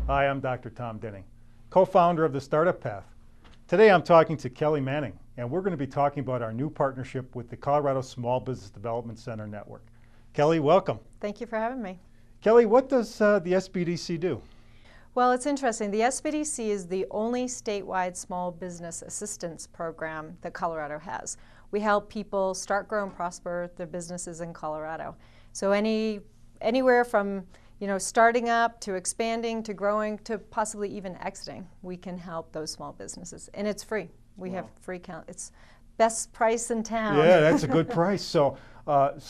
Hi, I'm Dr. Tom Duening, co-founder of the Startup Path. Today I'm talking to Kelly Manning, and we're going to be talking about our new partnership with the Colorado Small Business Development Center Network. Kelly, welcome. Thank you for having me. Kelly, what does the SBDC do? Well, it's interesting. The SBDC is the only statewide small business assistance program that Colorado has. We help people start, grow, and prosper their businesses in Colorado. So anywhere from starting up to expanding to growing to possibly even exiting, we can help those small businesses, and it's free. We have free count. It's best price in town. Yeah, that's a good price. So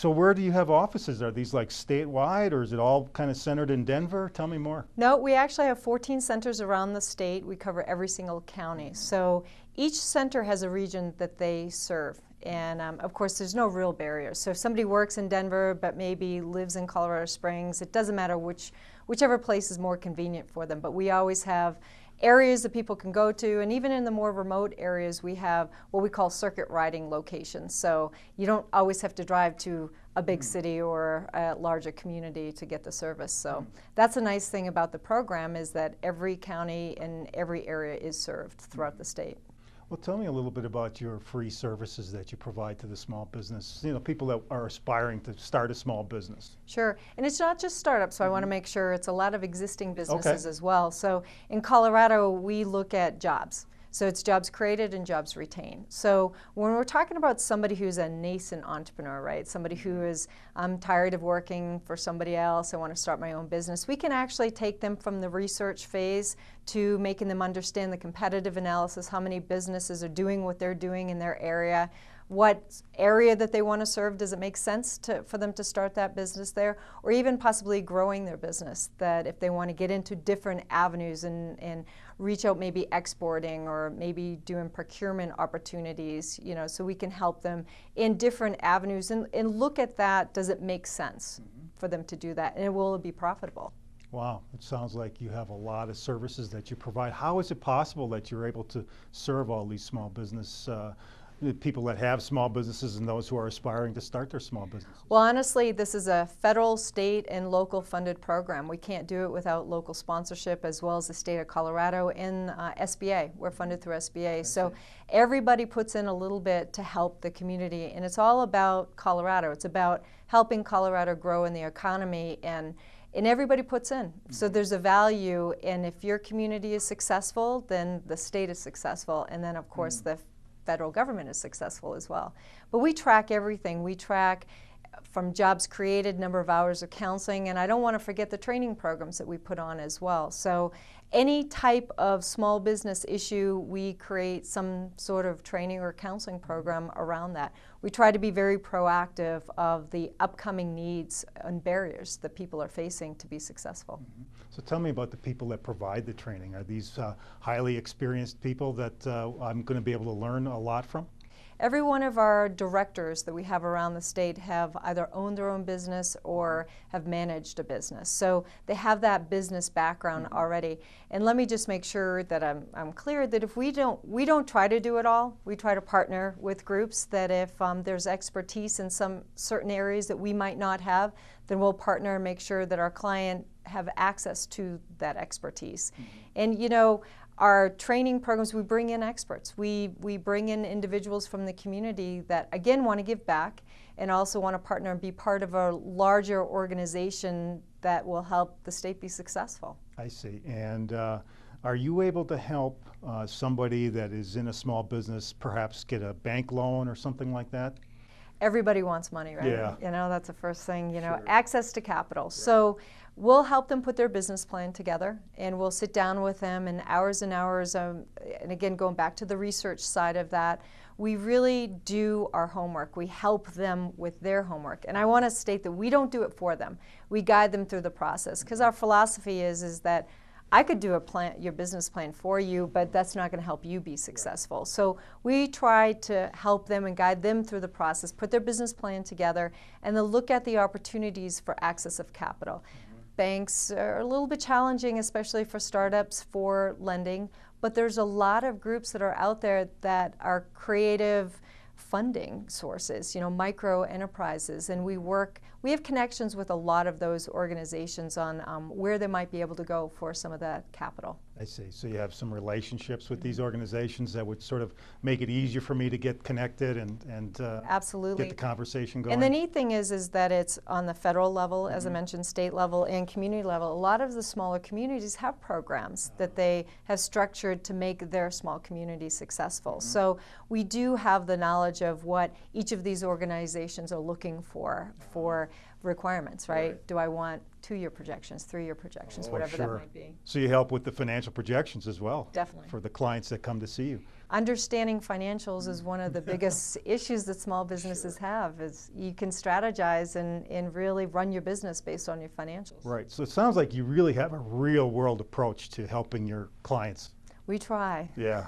where do you have offices? Are these like statewide, or is it all kind of centered in Denver? Tell me more. No, we actually have 14 centers around the state. We cover every single county. So each center has a region that they serve. And of course, there's no real barriers. So if somebody works in Denver but maybe lives in Colorado Springs, it doesn't matter whichever place is more convenient for them. But we always have areas that people can go to, and even in the more remote areas, we have what we call circuit riding locations. So you don't always have to drive to a big city or a larger community to get the service. So that's a nice thing about the program, is that every county and every area is served throughout the state. Well, tell me a little bit about your free services that you provide to the small business, people that are aspiring to start a small business. Sure, and it's not just startups, so I want to make sure it's a lot of existing businesses as well. So in Colorado, we look at jobs. So it's jobs created and jobs retained. So when we're talking about somebody who's a nascent entrepreneur, right? Somebody who is, I'm tired of working for somebody else, I want to start my own business. We can actually take them from the research phase to making them understand the competitive analysis, how many businesses are doing what they're doing in their area, what area that they want to serve, does it make sense for them to start that business there, or even possibly growing their business, that if they want to get into different avenues and reach out, maybe exporting or maybe doing procurement opportunities, so we can help them in different avenues and look at that, does it make sense for them to do that, and will it be profitable? Wow, it sounds like you have a lot of services that you provide. How is it possible that you're able to serve all these small business people that have small businesses and those who are aspiring to start their small businesses? Well, honestly, this is a federal, state, and local funded program. We can't do it without local sponsorship, as well as the state of Colorado and SBA. We're funded through SBA. So everybody puts in a little bit to help the community, and it's all about Colorado. It's about helping Colorado grow in the economy, and everybody puts in. So there's a value, and if your community is successful, then the state is successful, and then of course the federal government is successful as well. But we track everything. We track from jobs created, number of hours of counseling, and I don't want to forget the training programs that we put on as well. So any type of small business issue, we create some sort of training or counseling program around that. We try to be very proactive of the upcoming needs and barriers that people are facing to be successful. So tell me about the people that provide the training. Are these highly experienced people that I'm going to be able to learn a lot from? Every one of our directors that we have around the state have either owned their own business or have managed a business. So they have that business background already. And let me just make sure that I'm clear that if we don't try to do it all. We try to partner with groups that if there's expertise in some certain areas that we might not have, then we'll partner and make sure that our client have access to that expertise. And our training programs, we bring in experts. We bring in individuals from the community that, again, want to give back and also want to partner and be part of a larger organization that will help the state be successful. I see. And are you able to help somebody that is in a small business perhaps get a bank loan or something like that? Everybody wants money, right? Yeah. That's the first thing, Sure. Access to capital. Right. So we'll help them put their business plan together, and we'll sit down with them and hours, and again, going back to the research side of that, we really do our homework. We help them with their homework. And I want to state that we don't do it for them. We guide them through the process, because our philosophy is that I could do your business plan for you, but that's not going to help you be successful. So we try to help them and guide them through the process, put their business plan together, and then look at the opportunities for access of capital. Banks are a little bit challenging, especially for startups, for lending, but there's a lot of groups that are out there that are creative, funding sources, micro enterprises, and we have connections with a lot of those organizations on where they might be able to go for some of that capital. I see. So you have some relationships with these organizations that would sort of make it easier for me to get connected and absolutely get the conversation going. And the neat thing is that it's on the federal level, as I mentioned, state level, and community level. A lot of the smaller communities have programs that they have structured to make their small community successful. So we do have the knowledge of what each of these organizations are looking for requirements, right? Do I want 2-year projections, 3-year projections, whatever that might be. So you help with the financial projections as well. Definitely. For the clients that come to see you. Understanding financials is one of the biggest issues that small businesses have, is you can strategize and really run your business based on your financials. Right, so it sounds like you really have a real world approach to helping your clients. We try. Yeah.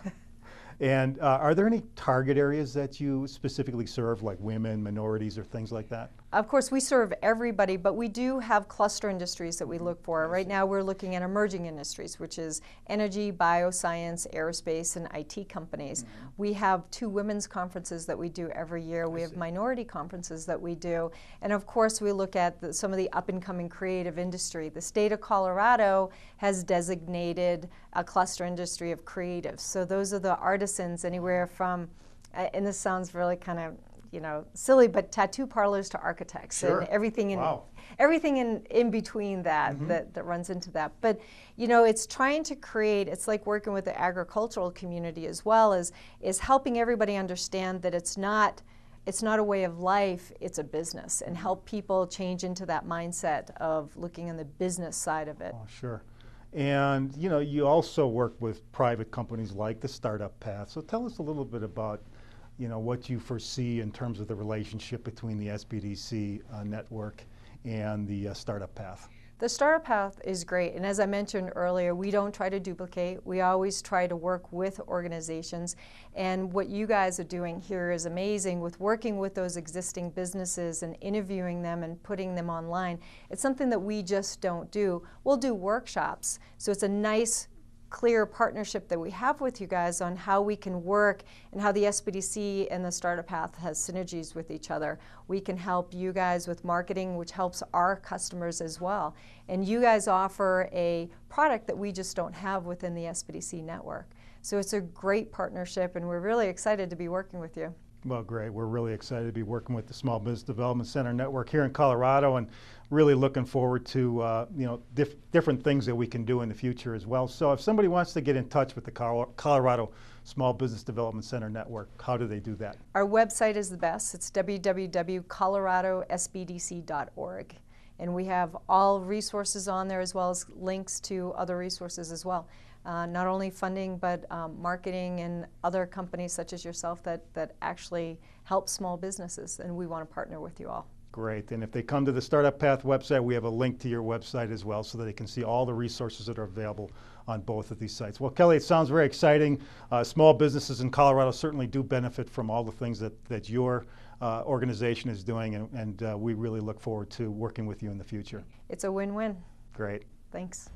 And are there any target areas that you specifically serve, like women, minorities, or things like that? Of course, we serve everybody, but we do have cluster industries that we look for. Right now, we're looking at emerging industries, which is energy, bioscience, aerospace, and IT companies. We have 2 women's conferences that we do every year. We have minority conferences that we do. And of course, we look at some of the up-and-coming creative industry. The state of Colorado has designated a cluster industry of creatives. So those are the artisans anywhere from, and this sounds really kind of silly, but tattoo parlors to architects and everything in between that runs into that. But it's trying to create, it's like working with the agricultural community as well, is helping everybody understand that it's not a way of life, it's a business, and help people change into that mindset of looking on the business side of it. Oh, sure. And you also work with private companies like the StartUp Path. So tell us a little bit about what you foresee in terms of the relationship between the SBDC network and the StartUp Path. The StartUp Path is great, and as I mentioned earlier, we don't try to duplicate. We always try to work with organizations, and what you guys are doing here is amazing with working with those existing businesses and interviewing them and putting them online. It's something that we just don't do. We'll do workshops, so it's a nice clear partnership that we have with you guys on how we can work and how the SBDC and the StartUp Path has synergies with each other. We can help you guys with marketing, which helps our customers as well. And you guys offer a product that we just don't have within the SBDC network. So it's a great partnership, and we're really excited to be working with you. Well, great. We're really excited to be working with the Small Business Development Center Network here in Colorado, and really looking forward to different things that we can do in the future as well. So if somebody wants to get in touch with the Colorado Small Business Development Center Network, how do they do that? Our website is the best. It's www.coloradosbdc.org. And we have all resources on there, as well as links to other resources as well. Not only funding, but marketing and other companies such as yourself that actually help small businesses, and we want to partner with you all. Great, and if they come to the StartUp Path website, we have a link to your website as well so that they can see all the resources that are available on both of these sites. Well, Kelly, it sounds very exciting. Small businesses in Colorado certainly do benefit from all the things that your organization is doing, and we really look forward to working with you in the future. It's a win-win. Great. Thanks.